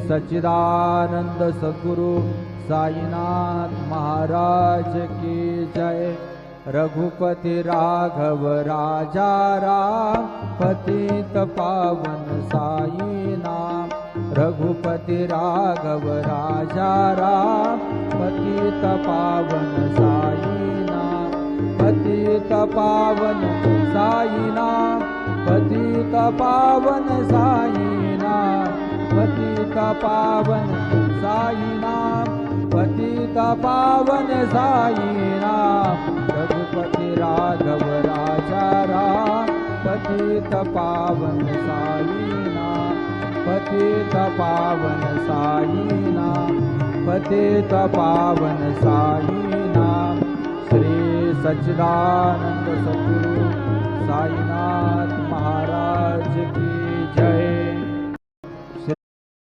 सच्चिदानंद सद्गुरु साईनाथ महाराज की जय। रघुपति राघव राजा राम पतित पावन साई नाम। रघुपति राघव राजा राम पतित पावन साई नाम। पतित पावन साई नाम। पतित पावन साई नाम। पतित पावन साई नाम। पतित पावन साई नाम। रघुपति राघव राजा राम पतित पावन साई नाम। पतित पावन साई नाम। पतित पावन साई नाम। श्री सच्चिदानंद सद्गुरु साईनाथ महाराज की जय।